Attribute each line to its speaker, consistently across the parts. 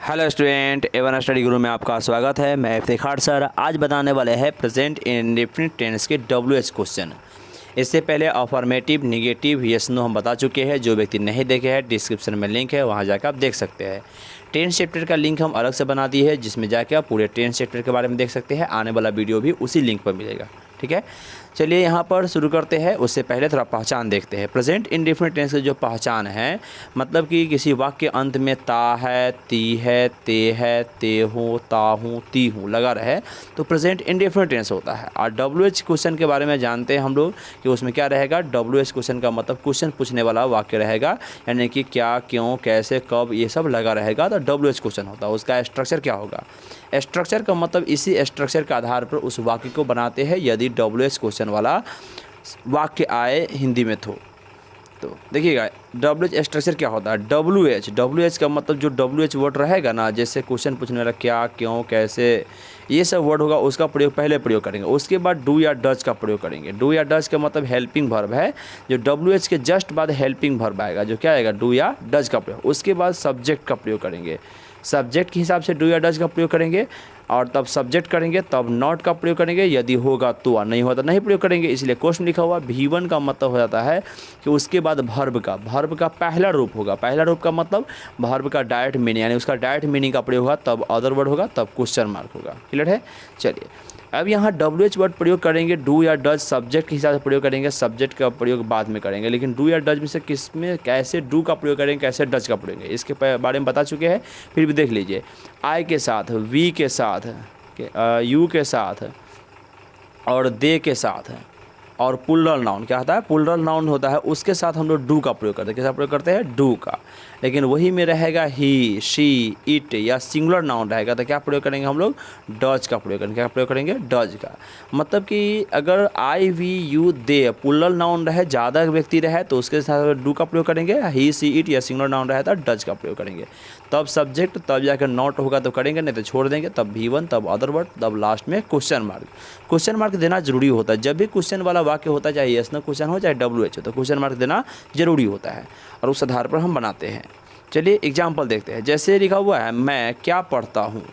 Speaker 1: Hello student, Avon study गुरु में आपका स्वागत है। मैं इफ्तिखार सर आज बताने वाले हैं प्रेजेंट इंडेफिनिट टेंस के WH क्वेश्चन। इससे पहले अफर्मेटिव, निगेटिव, यस नो हम बता चुके हैं। जो व्यक्ति नहीं देखे हैं डिस्क्रिप्शन में लिंक है, वहां जाकर आप देख सकते हैं। टेंस चैप्टर का लिंक हम अलग से बना दिए है, जिसमें जाके आप पूरे टेंस चैप्टर के बारे में देख सकते हैं। आने वाला वीडियो भी उसी लिंक पर मिलेगा, ठीक है। चलिए यहाँ पर शुरू करते हैं। उससे पहले थोड़ा पहचान देखते हैं। प्रेजेंट इंडेफिनिट टेंस की जो पहचान है, मतलब कि किसी वाक्य के अंत में ता है, ती है, ते हूँ, ता हूँ, ती हूँ लगा रहे तो प्रेजेंट इंडेफिनिट टेंस होता है। और WH क्वेश्चन के बारे में जानते हैं हम लोग कि उसमें क्या रहेगा। WH क्वेश्चन का मतलब क्वेश्चन पूछने वाला वाक्य रहेगा, यानी कि क्या, क्यों, कैसे, कब, ये सब लगा रहेगा तो WH क्वेश्चन होता है। उसका स्ट्रक्चर क्या होगा? स्ट्रक्चर का मतलब इसी स्ट्रक्चर के आधार पर उस वाक्य को बनाते हैं यदि WH क्वेश्चन वाला वाक्य आए हिंदी में तो देखिएगा WH स्ट्रक्चर क्या होता है। WH का मतलब जो WH वर्ड रहेगा ना, जैसे क्वेश्चन पूछने वाला क्या, क्यों, कैसे, ये सब वर्ड होगा, उसका पहले प्रयोग करेंगे। उसके बाद डू या डज का प्रयोग करेंगे। डू या डज का मतलब हेल्पिंग वर्ब है। जो WH के जस्ट बाद हेल्पिंग वर्ब आएगा, जो क्या आएगा, डू या डज का प्रयोग। उसके बाद सब्जेक्ट का प्रयोग करेंगे। सब्जेक्ट के हिसाब से डू या डज का प्रयोग करेंगे, और तब सब्जेक्ट करेंगे, तब नॉट का प्रयोग करेंगे। यदि होगा तो, और नहीं होगा तो नहीं प्रयोग करेंगे। इसलिए क्वेश्चन लिखा हुआ V1 का मतलब हो जाता है कि उसके बाद वर्ब का पहला रूप होगा। पहला रूप का मतलब वर्ब का डायरेक्ट मीनिंग, यानी उसका डायरेक्ट मीनिंग का प्रयोग होगा, तब अदर वर्ड होगा, तब क्वेश्चन मार्क होगा। क्लियर है? चलिए अब यहाँ WH वर्ड प्रयोग करेंगे। डू या डज सब्जेक्ट के हिसाब से प्रयोग करेंगे। सब्जेक्ट का प्रयोग बाद में करेंगे, लेकिन डू या डज में से किस में कैसे डू का प्रयोग करेंगे, कैसे डज का प्रयोग करेंगे, इसके बारे में बता चुके हैं। फिर भी देख लीजिए, आई के साथ, वी के साथ, यू के साथ, और दे के साथ, और प्लूरल नाउन क्या होता है, प्लूरल नाउन होता है, उसके साथ हम लोग डू का प्रयोग करते हैं। किसका प्रयोग करते हैं? डू का। लेकिन वही में रहेगा ही, शी, इट या सिंगुलर नाउन रहेगा तो क्या प्रयोग करेंगे हम लोग? डज का प्रयोग करेंगे। क्या प्रयोग करेंगे? डज का। मतलब कि अगर I, we, you, they plural noun रहे, ज़्यादा व्यक्ति रहे तो उसके साथ डू का प्रयोग करेंगे। ही, सी, इट या सिंगुलर नाउन रहे तो डज का प्रयोग करेंगे। तब सब्जेक्ट, तब जाकर नॉट होगा तो करेंगे, नहीं तो छोड़ देंगे। तब V1, तब अदर वर्ड, तब लास्ट में क्वेश्चन मार्क। क्वेश्चन मार्क देना जरूरी होता है। जब भी क्वेश्चन वाला वाक्य होता है, चाहे यस नो क्वेश्चन हो चाहे WH हो, तो क्वेश्चन मार्क देना जरूरी होता है, और उस आधार पर हम बनाते हैं। चलिए एग्जाम्पल देखते हैं। जैसे लिखा हुआ है, मैं क्या पढ़ता हूँ।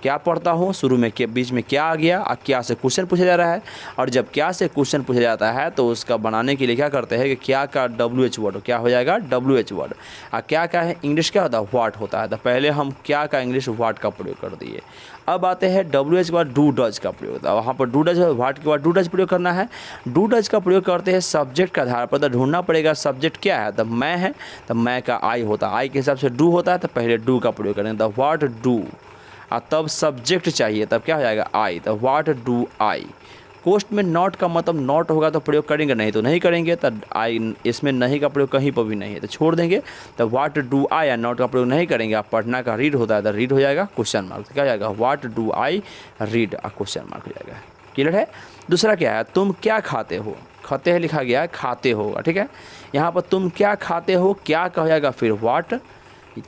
Speaker 1: क्या पढ़ता हूँ, शुरू में के बीच में क्या आ गया, और क्या से क्वेश्चन पूछा जा रहा है। और जब क्या से क्वेश्चन पूछा जाता है तो उसका बनाने के लिए क्या करते हैं कि क्या का WH वर्ड क्या हो जाएगा, WH वर्ड। और क्या है इंग्लिश क्या होता है, व्हाट होता है। तो पहले हम क्या का इंग्लिश व्हाट का प्रयोग कर दिए। अब आते हैं WH के बाद डू डज का प्रयोग। तो वहाँ पर डू डज, व्हाट के बाद डू डज प्रयोग करना है। डू डज का प्रयोग करते हैं सब्जेक्ट के आधार पर। तो ढूंढना पड़ेगा सब्जेक्ट क्या है। तब मैं है, तब मैं का आई होता है। आई के हिसाब से डू होता है, तो पहले डू का प्रयोग करेंगे। द व्हाट डू, और तब सब्जेक्ट चाहिए, तब क्या हो जाएगा, आई। तो व्हाट डू आई। कोस्ट में नॉट का मतलब नॉट होगा तो प्रयोग करेंगे, नहीं तो नहीं करेंगे। तो आई, इसमें नहीं का प्रयोग कहीं पर भी नहीं है तो छोड़ देंगे। तो व्हाट डू आई या नॉट का प्रयोग नहीं करेंगे। आप पढ़ना का रीड होता है तो रीड हो जाएगा क्वेश्चन मार्क। तो क्या हो जाएगा, what do I read, a question mark हो जाएगा। क्लियर है? दूसरा क्या है, तुम क्या खाते हो। खाते हैं लिखा गया है, खाते होगा, ठीक है। यहाँ पर तुम क्या खाते हो, क्या का हो जाएगा फिर व्हाट,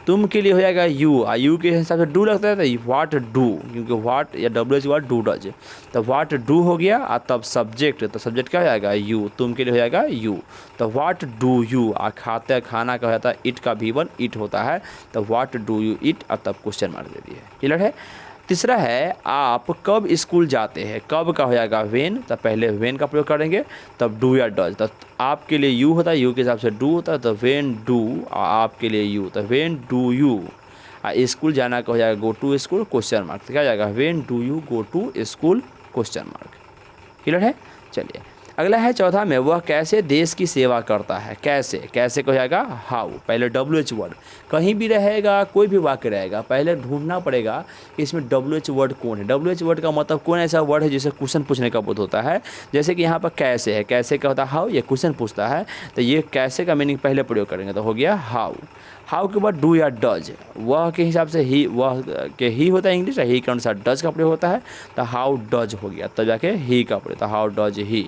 Speaker 1: तुम के लिए हो जाएगा यू, और यू के हिसाब से डू लगता है तो व्हाट डू, क्योंकि व्हाट या WH वर्ड डू डज। तो व्हाट डू हो गया, और तब सब्जेक्ट, तो सब्जेक्ट क्या हो जाएगा, यू। तुम के लिए हो जाएगा यू। तो व्हाट डू यू, और खाते खाना का हो जाता है इट का V1 इट होता है। तो व्हाट डू यू इट, और तब क्वेश्चन मार्क दे दिए। क्लियर है? तीसरा है, आप कब स्कूल जाते हैं। कब का हो जाएगा वेन, तब पहले वेन का प्रयोग करेंगे, तब डू या डज। तो आपके लिए यू होता है, यू के हिसाब से डू होता है, तो वेन डू, आपके लिए यू, तो वेन डू यू। स्कूल जाना का हो जाएगा go to school question mark. तो क्या हो जाएगा, when do you go to school question mark. Clear है? चलिए अगला है चौथा में, वह कैसे देश की सेवा करता है। कैसे, कैसे को जाएगा हाउ। पहले WH वर्ड कहीं भी रहेगा, कोई भी वाक्य रहेगा, पहले ढूंढना पड़ेगा कि इसमें WH वर्ड कौन है। WH वर्ड का मतलब कौन ऐसा वर्ड है जिसे क्वेश्चन पूछने का बोध होता है। जैसे कि यहाँ पर कैसे है, कैसे का होता है हाउ, ये क्वेश्चन पूछता है तो ये कैसे का मीनिंग पहले प्रयोग करेंगे, तो हो गया हाउ। हाउ के बाद डू या डज, वह के हिसाब से ही, वह के ही होता है इंग्लिश, ही के अनुसार डज का प्रयोग होता है, तो हाउ डज हो गया, तब जाके ही का प्रयोग, तो हाउ डज ही।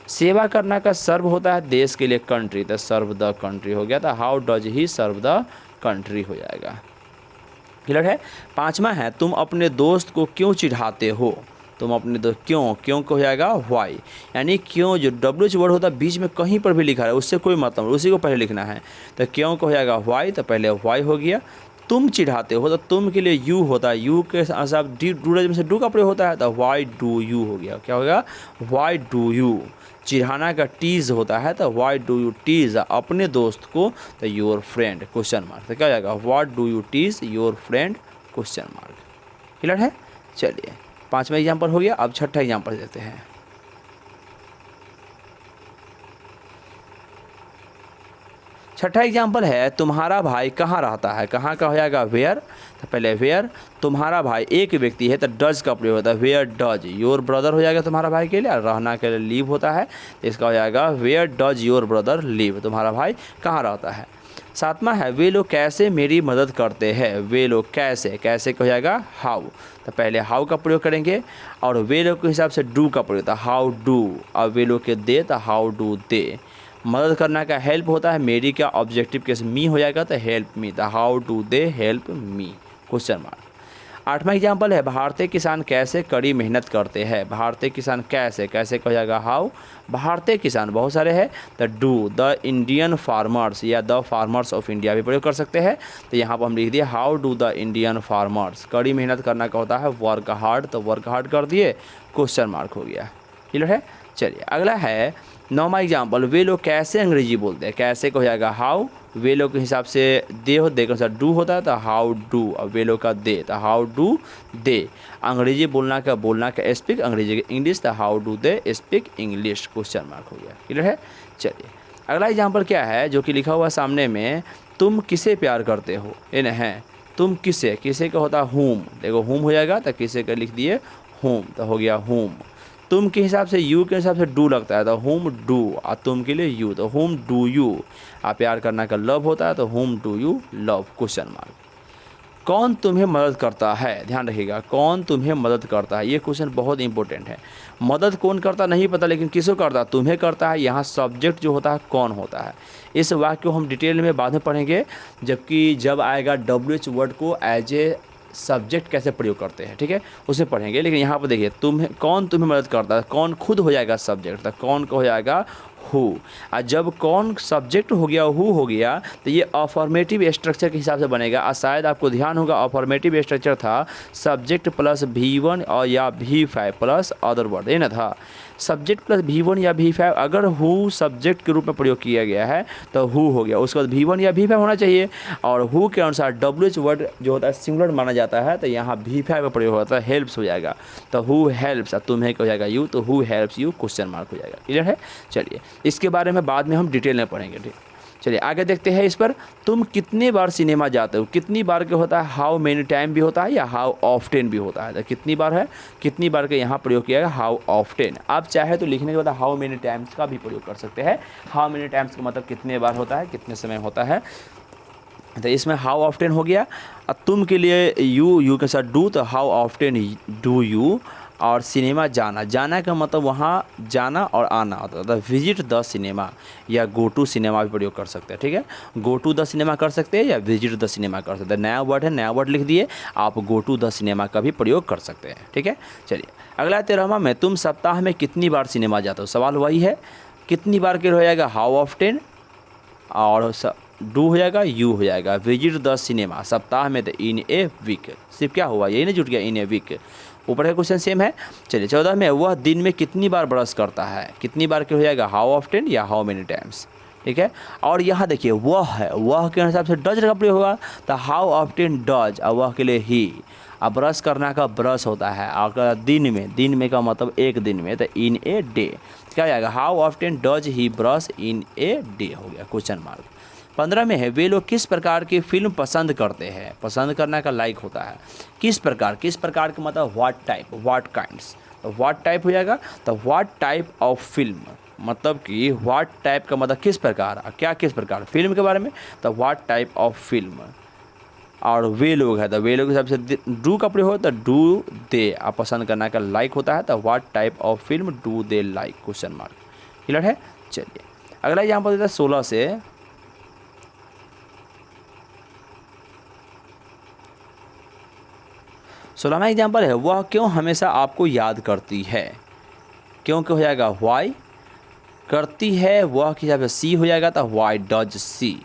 Speaker 1: सेवा करना का सर्व होता है देश के लिए कंट्री, तो सर्व द कंट्री हो गया, तो how does he serve the country हो जाएगा। क्लियर है? पांचवा है, तुम अपने दोस्त को क्यों चिढ़ाते हो। तुम अपने दोस्त, क्यों, क्यों को हो जाएगा व्हाई, यानी क्यों जो WH वर्ड होता है बीच में कहीं पर भी लिखा है उससे कोई मतलब, उसी को पहले लिखना है। तो क्यों को हो जाएगा व्हाई, तो पहले व्हाई हो गया, तुम चिढ़ाते हो तो तुम के लिए यू होता है, यू के साथ डू से डू का प्रयोग होता है तो वाई डू यू हो गया। क्या होगा? Why do you. चिढ़ाना का टीज़ होता है तो वाई डू यू टीज़ अपने दोस्त को तो योर फ्रेंड क्वेश्चन मार्क। तो क्या हो जाएगा? What do you tease your friend question mark. Clear है? चलिए 5वां एग्जाम्पल हो गया। अब 6ठा एग्जाम्पल देते हैं। 6ठा एग्जाम्पल है तुम्हारा भाई कहाँ रहता है। कहाँ का हो जाएगा? वेयर। तो पहले वेयर, तुम्हारा भाई एक व्यक्ति है तो डज का प्रयोग होता है, वेयर डज योर ब्रदर हो जाएगा तुम्हारा भाई के लिए, और रहना के लिए लिव होता है, इसका हो जाएगा where does your brother live, तुम्हारा भाई कहाँ रहता है। 7वां है वे लोग कैसे मेरी मदद करते हैं। वे लोग कैसे, कैसे का हो जाएगा? हाउ। तो पहले हाउ का प्रयोग करेंगे और वे लोग के हिसाब से डू का प्रयोग होता है, हाउ डू। और वे लोग के दे तो हाउ डू दे। मदद करना का हेल्प होता है, मेरी का ऑब्जेक्टिव केस मी हो जाएगा तो हेल्प मी, तो how do they help me question mark. 8वां एग्जाम्पल है भारतीय किसान कैसे कड़ी मेहनत करते हैं। भारतीय किसान कैसे, कैसे का हो जाएगा? हाउ। भारतीय किसान बहुत सारे हैं तो डू, द इंडियन फार्मर्स या द फार्मर्स ऑफ इंडिया भी प्रयोग कर सकते हैं। तो यहाँ पर हम लिख दिए how do the Indian farmers. कड़ी मेहनत करना का होता है वर्क हार्ड, तो वर्क हार्ड कर दिए क्वेश्चन मार्क हो गया। क्लियर है? चलिए अगला है 9वां एग्जाम्पल, वे लोग कैसे अंग्रेजी बोलते हैं। कैसे का हो जाएगा? हाउ। वे लोग के हिसाब से दे हो, दे के अनुसार डू होता है तो हाउ डू, और वे लोग का दे तो हाउ डू दे। अंग्रेजी बोलना का स्पीक, अंग्रेजी का इंग्लिश तो how do they speak English question mark हो गया। क्लियर है? चलिए अगला एग्जाम्पल क्या है जो कि लिखा हुआ सामने में, तुम किसे प्यार करते हो। इन है तुम किसे, किसे का होता है होम, देखो होम हो जाएगा तो किसे का लिख दिए होम, तो हो गया होम। तुम के हिसाब से यू के हिसाब से डू लगता है तो होम डू, और तुम के लिए यू तो होम डू यू। आप प्यार करना का लव होता है तो home do you love question mark. कौन तुम्हें मदद करता है, ध्यान रखिएगा, कौन तुम्हें मदद करता है, ये क्वेश्चन बहुत इंपॉर्टेंट है। मदद कौन करता नहीं पता, लेकिन किसको करता है? तुम्हें करता है। यहाँ सब्जेक्ट जो होता है कौन होता है। इस वाक्य को हम डिटेल में बाद में पढ़ेंगे, जबकि जब आएगा WH वर्ड को एज ए सब्जेक्ट कैसे प्रयोग करते हैं, ठीक है, उसे पढ़ेंगे। लेकिन यहाँ पर देखिए कौन तुम्हें मदद करता है, कौन खुद हो जाएगा सब्जेक्ट, तो कौन का हो जाएगा हु। और जब कौन सब्जेक्ट हो गया, हु हो गया, तो ये अफॉर्मेटिव स्ट्रक्चर के हिसाब से बनेगा। और शायद आपको ध्यान होगा अफॉर्मेटिव स्ट्रक्चर था सब्जेक्ट प्लस V1 और या V5 प्लस अदर वर्ड, ये ना था। सब्जेक्ट प्लस V1 या V5, अगर हु सब्जेक्ट के रूप में प्रयोग किया गया है तो हु हो गया, उसके बाद V1 या V5 होना चाहिए। और हु के अनुसार WH वर्ड जो होता है सिंगुलर माना जाता है, तो यहाँ V5 का प्रयोग होता है, हेल्प्स हो जाएगा, तो हु हेल्प्स, तुम्हें हो जाएगा यू, तो who helps you question mark हो जाएगा। क्लियर है? चलिए इसके बारे में बाद में हम डिटेल में पढ़ेंगे, ठीक। चलिए आगे देखते हैं इस पर। तुम कितने बार सिनेमा जाते हो। कितनी बार के होता है हाउ मेनी टाइम भी होता है या हाउ ऑफ्टेन भी होता है। तो कितनी बार है, कितनी बार के यहाँ प्रयोग किया गया हाउ ऑफ्टेन। आप चाहे तो लिखने के बाद हाउ मेनी टाइम्स का भी प्रयोग कर सकते हैं। हाउ मेनी टाइम्स का मतलब कितने बार होता है, कितने समय होता है। तो इसमें हाउ ऑफ्टेन हो गया। और तुम के लिए यू के साथ डू, तो हाउ ऑफ्टेन डू यू। और सिनेमा जाना, जाना का मतलब वहाँ जाना और आना होता है, विजिट द सिनेमा या गो टू सिनेमा भी प्रयोग कर सकते हैं, ठीक है। गो टू द सिनेमा कर सकते हैं या विजिट द सिनेमा कर सकते हैं। नया वर्ड है, नया वर्ड लिख दिए, आप गो टू द सिनेमा का भी प्रयोग कर सकते हैं, ठीक है। चलिए अगला 13वां में, तुम सप्ताह में कितनी बार सिनेमा जाते हो। सवाल वही है, कितनी बार के हो जाएगा हाउ ऑफ्टेन, और डू हो जाएगा, यू हो जाएगा। विजिट द सिनेमा सप्ताह में, तो इन ए वीक, सिर्फ क्या हुआ यही नहीं जुट गया, इन ए वीक। ऊपर का क्वेश्चन सेम है। चलिए 14 में, वह दिन में कितनी बार ब्रश करता है। कितनी बार के हो जाएगा हाउ ऑफ्टेन या हाउ मेनी टाइम्स, ठीक है। और यहाँ देखिए वह है, वह के हिसाब से डज का प्रयोग होगा, तो हाउ ऑफ्टेन डज, और वह के लिए ही। अब ब्रश करना का ब्रश होता है, अगर दिन में का मतलब एक दिन में, तो इन ए डे क्या जाएगा, how often does he brush in a day हो गया क्वेश्चन मार्क। 15 में है, वे लोग किस प्रकार की फिल्म पसंद करते हैं। पसंद करना का लाइक होता है, किस प्रकार का मतलब व्हाट टाइप, व्हाट काइंड्स, तो व्हाट टाइप हो जाएगा। तो व्हाट टाइप ऑफ फिल्म मतलब कि व्हाट टाइप का मतलब किस प्रकार, क्या किस प्रकार फिल्म के बारे में, तो व्हाट टाइप ऑफ फिल्म। और वे लोग है, तो वे लोग के हिसाब से डू का प्रयोग होता है, डू दे, आप पसंद करना का लाइक होता है, तो what type of film do they like question mark. Clear है? चलिए अगला यहाँ पर देता है 16 से। 16वां एग्जाम्पल है, वह क्यों हमेशा आपको याद करती है। क्यों हो जाएगा व्हाई, करती है वह के हिसाब से सी हो जाएगा, तो व्हाई डज सी।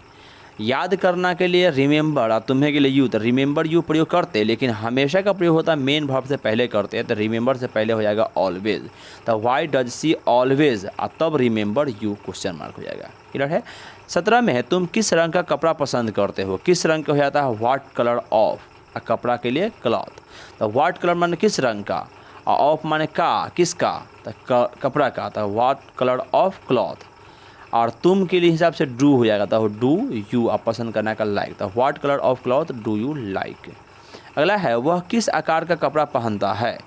Speaker 1: याद करना के लिए रिमेंबर, और तुम्हें के लिए यू, तो रिमेंबर यू प्रयोग करते हैं, लेकिन हमेशा का प्रयोग होता है मेन वर्ब से पहले करते हैं, तो रिमेंबर से पहले हो जाएगा ऑलवेज। तो वाई डज सी ऑलवेज, तब रिमेंबर यू क्वेश्चन मार्क हो जाएगा। क्लियर है। 17 में है तुम किस रंग का कपड़ा पसंद करते हो। किस रंग का हो जाता है व्हाट कलर ऑफ, कपड़ा के लिए क्लॉथ। तो व्हाट कलर माने किस रंग का, और ऑफ माने का, किसका, तो कपड़ा का, तो व्हाट कलर ऑफ क्लॉथ। और तुम के लिए हिसाब से डू हो जाएगा, तो डू यू, आप पसंद करने का लाइक, तो what colour of cloth do you like. अगला है वह किस आकार का कपड़ा पहनता है।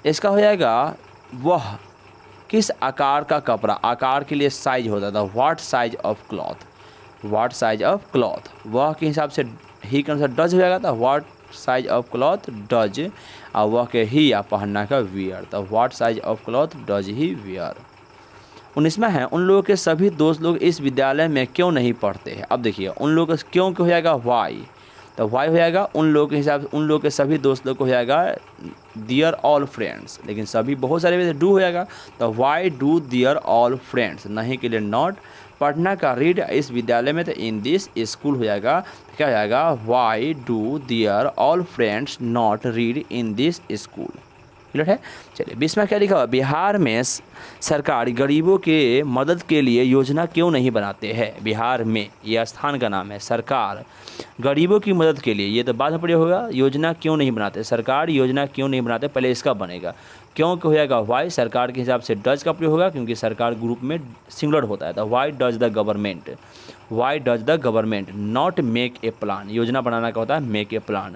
Speaker 1: इसका हो जाएगा वह किस आकार का कपड़ा, आकार के लिए साइज होता था, what size of cloth, what size of cloth. वह के हिसाब से ही के अनुसार डज हो जाएगा, तो what size of cloth does, और वह के ही आप पहनना का वियर, तो what size of cloth does he wear. 19वां है उन लोगों के सभी दोस्त लोग इस विद्यालय में क्यों नहीं पढ़ते हैं। अब देखिए उन लोगों का क्यों हो जाएगा वाई, तो वाई हो जाएगा उन लोगों के हिसाब से, उन लोगों के सभी दोस्त लोग को हो जाएगा दियर ऑल फ्रेंड्स, लेकिन सभी बहुत सारे में डू हो जाएगा, तो why do their all friends, नहीं के लिए नॉट। पढ़ना का रीड इस विद्यालय में, तो इन दिस स्कूल हो जाएगा, क्या हो जाएगा why do their all friends not read in this school. Clear है। चलिए 20वां क्या लिखा हुआ, बिहार में सरकार गरीबों के मदद के लिए योजना क्यों नहीं बनाते हैं। बिहार में, यह स्थान का नाम है, सरकार गरीबों की मदद के लिए, ये तो बाद में प्रयोग होगा, योजना क्यों नहीं बनाते, सरकार योजना क्यों नहीं बनाते, पहले इसका बनेगा, क्यों हो जाएगा वाई, सरकार के हिसाब से डज का प्रयोग होगा, क्योंकि सरकार ग्रुप में सिंगुलर होता है, तो why does the government, why does the government not make a plan, योजना बनाना का होता है मेक ए प्लान,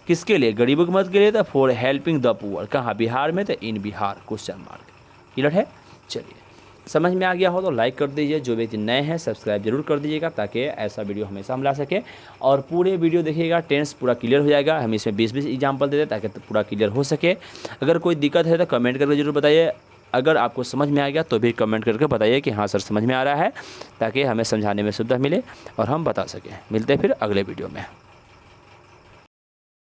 Speaker 1: किसके लिए, गरीबों की मदद के लिए, तो फॉर हेल्पिंग द पुअर, कहाँ बिहार में, तो इन बिहार क्वेश्चन मार्क। क्लियर है। चलिए समझ में आ गया हो तो लाइक कर दीजिए, जो व्यक्ति नए हैं सब्सक्राइब जरूर कर दीजिएगा, ताकि ऐसा वीडियो हमेशा हम ला सके, और पूरे वीडियो देखिएगा, टेंस पूरा क्लियर हो जाएगा। हम इसमें 20-20 एग्जाम्पल देते हैं ताकि पूरा क्लियर हो सके। अगर कोई दिक्कत है तो कमेंट करके जरूर बताइए, अगर आपको समझ में आ गया तो भी कमेंट करके बताइए कि हाँ सर समझ में आ रहा है, ताकि हमें समझाने में सुविधा मिले और हम बता सकें। मिलते हैं फिर अगले वीडियो में।